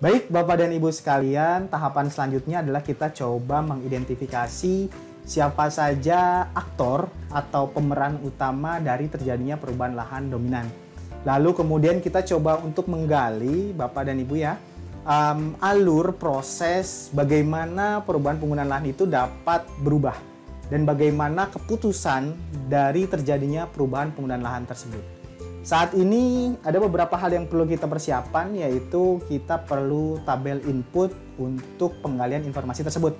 Baik, Bapak dan Ibu sekalian, tahapan selanjutnya adalah kita coba mengidentifikasi siapa saja aktor atau pemeran utama dari terjadinya perubahan lahan dominan. Lalu kemudian kita coba untuk menggali, Bapak dan Ibu ya, alur proses bagaimana perubahan penggunaan lahan itu dapat berubah dan bagaimana keputusan dari terjadinya perubahan penggunaan lahan tersebut. Saat ini ada beberapa hal yang perlu kita persiapan, yaitu kita perlu tabel input untuk penggalian informasi tersebut.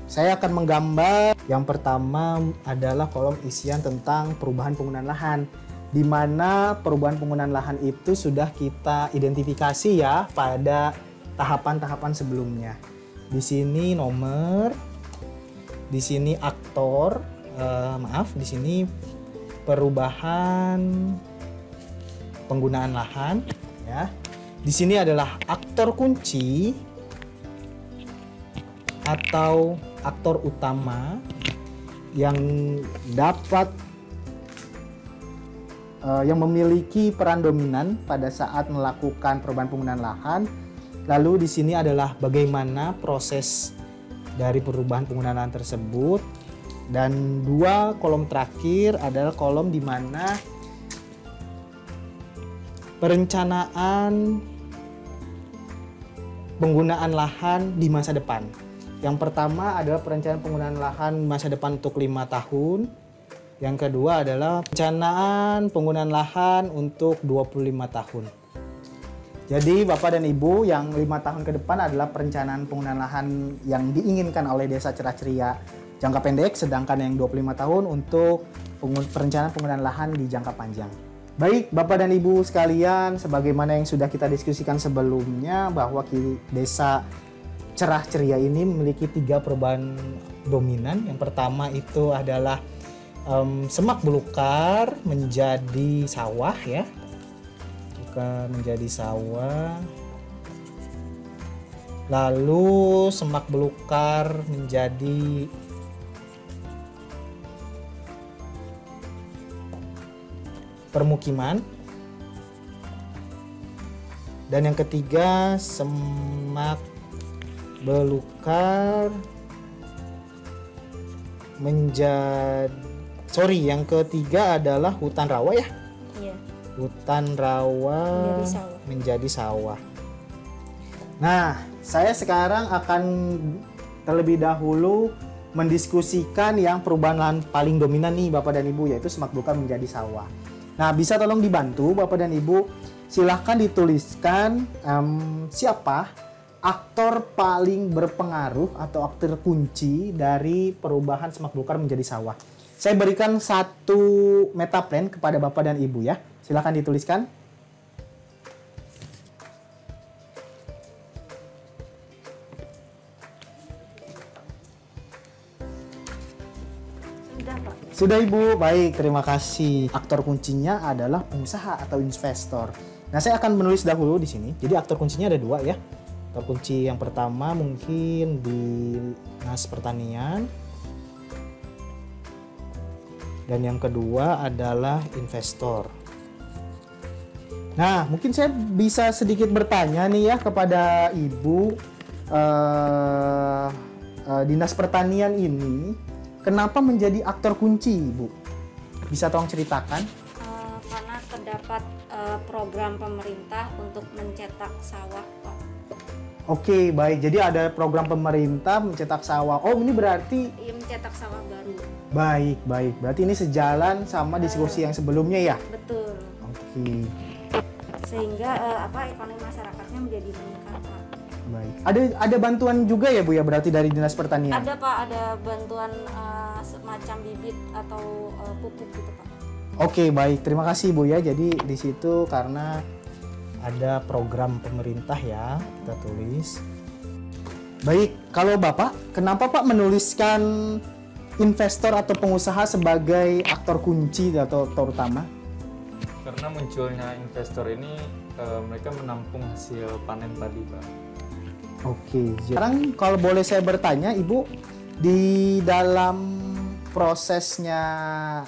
Saya akan menggambar. Yang pertama adalah kolom isian tentang perubahan penggunaan lahan, di mana perubahan penggunaan lahan itu sudah kita identifikasi ya pada tahapan-tahapan sebelumnya. Di sini nomor, di sini aktor, di sini perubahan penggunaan lahan ya. Di sini adalah aktor kunci atau aktor utama yang dapat yang memiliki peran dominan pada saat melakukan perubahan penggunaan lahan. Lalu di sini adalah bagaimana proses dari perubahan penggunaan lahan tersebut, dan dua kolom terakhir adalah kolom di mana perencanaan penggunaan lahan di masa depan. Yang pertama adalah perencanaan penggunaan lahan masa depan untuk 5 tahun. Yang kedua adalah perencanaan penggunaan lahan untuk 25 tahun. Jadi Bapak dan Ibu, yang 5 tahun ke depan adalah perencanaan penggunaan lahan yang diinginkan oleh Desa Cerah Ceria jangka pendek, sedangkan yang 25 tahun untuk perencanaan penggunaan lahan di jangka panjang. Baik, Bapak dan Ibu sekalian, sebagaimana yang sudah kita diskusikan sebelumnya bahwa Desa Cerah Ceria ini memiliki 3 perubahan dominan. Yang pertama itu adalah semak belukar menjadi sawah ya. Menjadi sawah. Lalu semak belukar menjadi permukiman, dan yang ketiga semak belukar yang ketiga adalah hutan rawa ya. Iya. Hutan rawa menjadi sawah. Nah, saya sekarang akan terlebih dahulu mendiskusikan yang perubahan lahan paling dominan nih Bapak dan Ibu, yaitu semak belukar menjadi sawah. Nah, bisa tolong dibantu Bapak dan Ibu, silahkan dituliskan siapa aktor paling berpengaruh atau aktor kunci dari perubahan semak belukar menjadi sawah. Saya berikan satu metaplan kepada Bapak dan Ibu ya, silahkan dituliskan. Sudah Ibu, baik, terima kasih. Aktor kuncinya adalah pengusaha atau investor. Nah, saya akan menulis dahulu di sini. Jadi aktor kuncinya ada 2 ya. Aktor kunci yang pertama mungkin di Dinas Pertanian. Dan yang kedua adalah investor. Nah, mungkin saya bisa sedikit bertanya nih ya kepada Ibu. Dinas Pertanian ini kenapa menjadi aktor kunci, Ibu? Bisa tolong ceritakan? Karena terdapat program pemerintah untuk mencetak sawah, Pak. Oke, baik. Jadi ada program pemerintah mencetak sawah. Oh, ini berarti... Iya, mencetak sawah baru. Baik, baik. Berarti ini sejalan sama diskusi yang sebelumnya ya? Betul. Oke. Sehingga ekonomi masyarakatnya menjadi meningkat, Pak. Baik. Ada bantuan juga ya Bu ya, berarti dari Dinas Pertanian? Ada Pak, ada bantuan semacam bibit atau pupuk gitu Pak. Oke, baik. Terima kasih Bu ya. Jadi di situ karena ada program pemerintah ya, kita tulis. Baik, kalau Bapak, kenapa Pak menuliskan investor atau pengusaha sebagai aktor kunci atau aktor utama? Karena munculnya investor ini mereka menampung hasil panen padi, Pak. Oke, sekarang kalau boleh saya bertanya, Ibu, di dalam prosesnya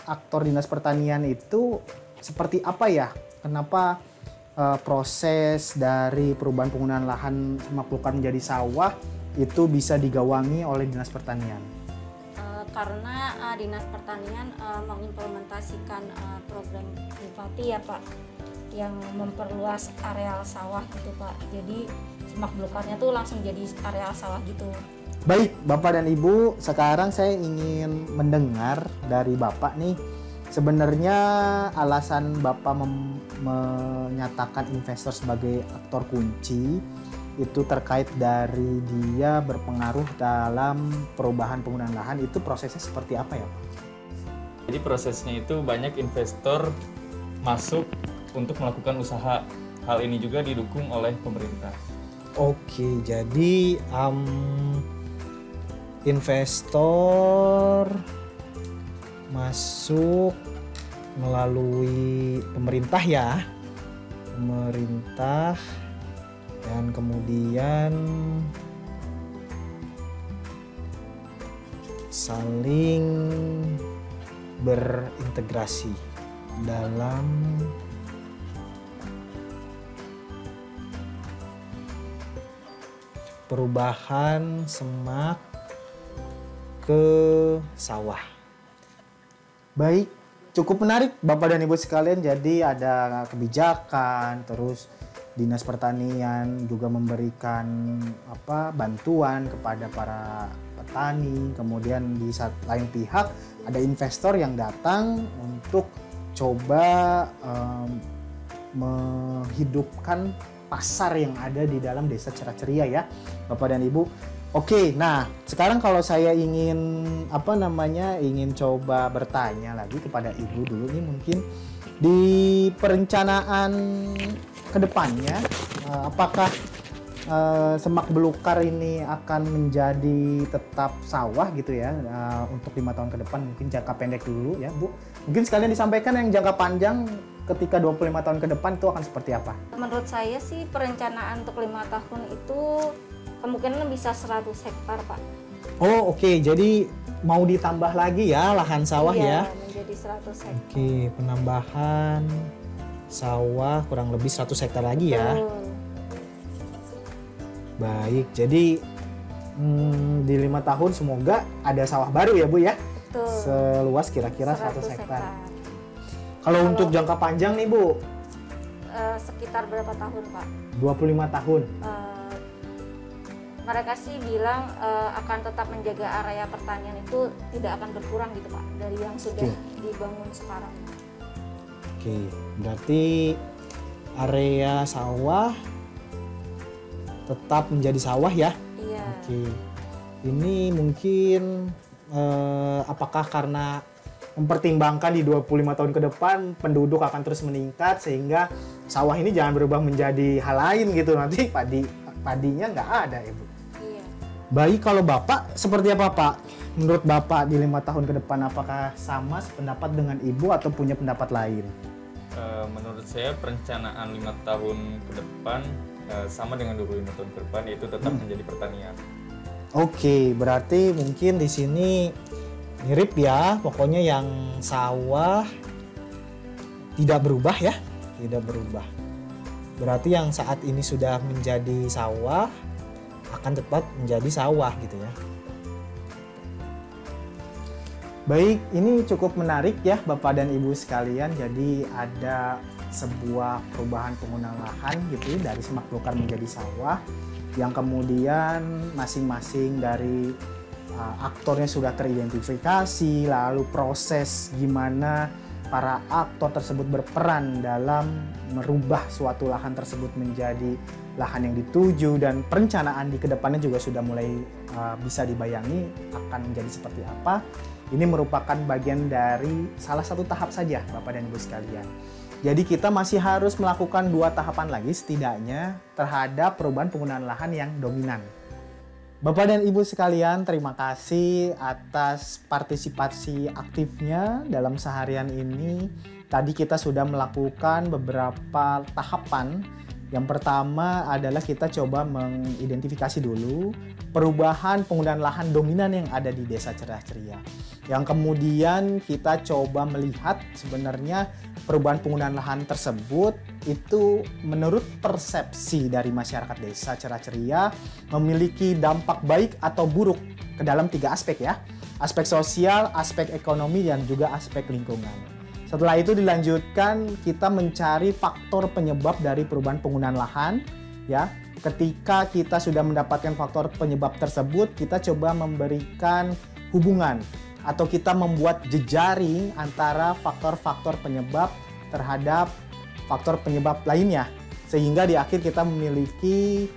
aktor Dinas Pertanian itu seperti apa ya? Kenapa proses dari perubahan penggunaan lahan semak belukar menjadi sawah itu bisa digawangi oleh Dinas Pertanian? Karena Dinas Pertanian mengimplementasikan program Bupati ya Pak, yang memperluas areal sawah gitu Pak. Jadi semak belukarnya tuh langsung jadi areal sawah gitu. Baik, Bapak dan Ibu, sekarang saya ingin mendengar dari Bapak nih, sebenarnya alasan Bapak menyatakan investor sebagai aktor kunci itu terkait dari dia berpengaruh dalam perubahan penggunaan lahan, itu prosesnya seperti apa ya Pak? Jadi prosesnya itu banyak investor masuk untuk melakukan usaha. Hal ini juga didukung oleh pemerintah. Oke, jadi investor masuk melalui pemerintah ya, pemerintah, dan kemudian saling berintegrasi dalam perubahan semak ke sawah. Baik, cukup menarik Bapak dan Ibu sekalian. Jadi ada kebijakan, terus Dinas Pertanian juga memberikan bantuan kepada para petani. Kemudian di lain pihak ada investor yang datang untuk coba menghidupkan pasar yang ada di dalam Desa Cerah Ceria ya, Bapak dan Ibu. Oke, nah sekarang kalau saya ingin ingin coba bertanya lagi kepada Ibu dulu nih, mungkin di perencanaan kedepannya apakah semak belukar ini akan menjadi tetap sawah gitu ya untuk 5 tahun ke depan, mungkin jangka pendek dulu ya Bu. Mungkin sekalian disampaikan yang jangka panjang ketika 25 tahun ke depan itu akan seperti apa? Menurut saya sih perencanaan untuk 5 tahun itu kemungkinan bisa 100 hektar Pak. Oh oke, jadi mau ditambah lagi ya lahan sawah ya? Iya, menjadi 100 hektar. Oke, penambahan sawah kurang lebih 100 hektar lagi ya. Baik, jadi di 5 tahun semoga ada sawah baru ya Bu ya. Betul. Seluas kira-kira 100 hektar. Kalau untuk jangka panjang nih Bu? Sekitar berapa tahun Pak? 25 tahun. Mereka sih bilang akan tetap menjaga area pertanian itu tidak akan berkurang gitu Pak, dari yang sudah dibangun sekarang. Oke, berarti area sawah tetap menjadi sawah ya? Iya. Oke, ini mungkin apakah karena mempertimbangkan di 25 tahun ke depan penduduk akan terus meningkat sehingga sawah ini jangan berubah menjadi hal lain gitu, nanti padinya nggak ada ya Bu? Iya. Baik, kalau Bapak seperti apa Pak? Menurut Bapak di 5 tahun ke depan apakah sama sependapat dengan Ibu atau punya pendapat lain? Menurut saya perencanaan 5 tahun ke depan sama dengan 25 tahun ke depan, yaitu tetap menjadi pertanian. Oke, berarti mungkin di sini mirip ya, pokoknya yang sawah tidak berubah ya, tidak berubah. Berarti yang saat ini sudah menjadi sawah akan tetap menjadi sawah gitu ya. Baik, ini cukup menarik ya Bapak dan Ibu sekalian. Jadi ada sebuah perubahan penggunaan lahan gitu dari semak belukar menjadi sawah, yang kemudian masing-masing dari aktornya sudah teridentifikasi, lalu proses gimana para aktor tersebut berperan dalam merubah suatu lahan tersebut menjadi lahan yang dituju, dan perencanaan di kedepannya juga sudah mulai bisa dibayangi akan menjadi seperti apa. Ini merupakan bagian dari salah satu tahap saja Bapak dan Ibu sekalian. Jadi kita masih harus melakukan 2 tahapan lagi setidaknya terhadap perubahan penggunaan lahan yang dominan. Bapak dan Ibu sekalian, terima kasih atas partisipasi aktifnya dalam seharian ini. Tadi kita sudah melakukan beberapa tahapan Yang pertama adalah kita coba mengidentifikasi dulu perubahan penggunaan lahan dominan yang ada di Desa Cerah Ceria. Yang kemudian kita coba melihat sebenarnya perubahan penggunaan lahan tersebut itu menurut persepsi dari masyarakat Desa Cerah Ceria memiliki dampak baik atau buruk ke dalam 3 aspek ya. Aspek sosial, aspek ekonomi, dan juga aspek lingkungan. Setelah itu dilanjutkan kita mencari faktor penyebab dari perubahan penggunaan lahan ya. Ketika kita sudah mendapatkan faktor penyebab tersebut, kita coba memberikan hubungan atau kita membuat jejaring antara faktor-faktor penyebab terhadap faktor penyebab lainnya. Sehingga di akhir kita memiliki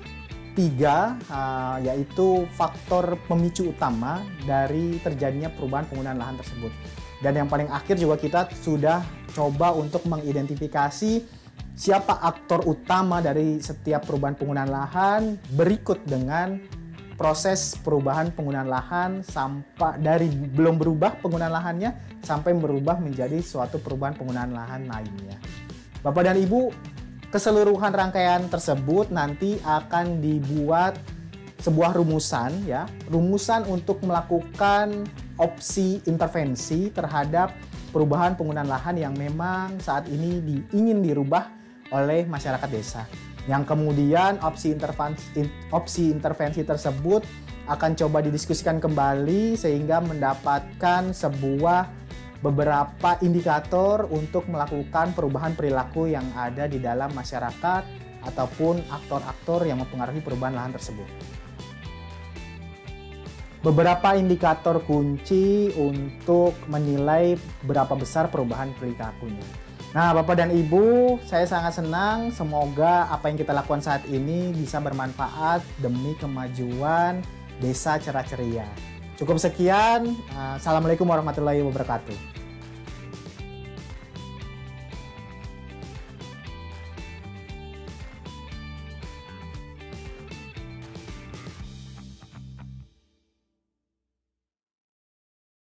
3 yaitu faktor pemicu utama dari terjadinya perubahan penggunaan lahan tersebut. Dan yang paling akhir juga kita sudah coba untuk mengidentifikasi siapa aktor utama dari setiap perubahan penggunaan lahan berikut dengan proses perubahan penggunaan lahan sampai dari belum berubah penggunaan lahannya sampai berubah menjadi suatu perubahan penggunaan lahan lainnya. Bapak dan Ibu, keseluruhan rangkaian tersebut nanti akan dibuat sebuah rumusan ya, rumusan untuk melakukan opsi intervensi terhadap perubahan penggunaan lahan yang memang saat ini ingin dirubah oleh masyarakat desa. Yang kemudian opsi intervensi tersebut akan coba didiskusikan kembali sehingga mendapatkan beberapa indikator untuk melakukan perubahan perilaku yang ada di dalam masyarakat ataupun aktor-aktor yang mempengaruhi perubahan lahan tersebut. Beberapa indikator kunci untuk menilai berapa besar perubahan perilakunya. Nah, Bapak dan Ibu, saya sangat senang. Semoga apa yang kita lakukan saat ini bisa bermanfaat demi kemajuan Desa Cerah Ceria. Cukup sekian. Assalamualaikum warahmatullahi wabarakatuh.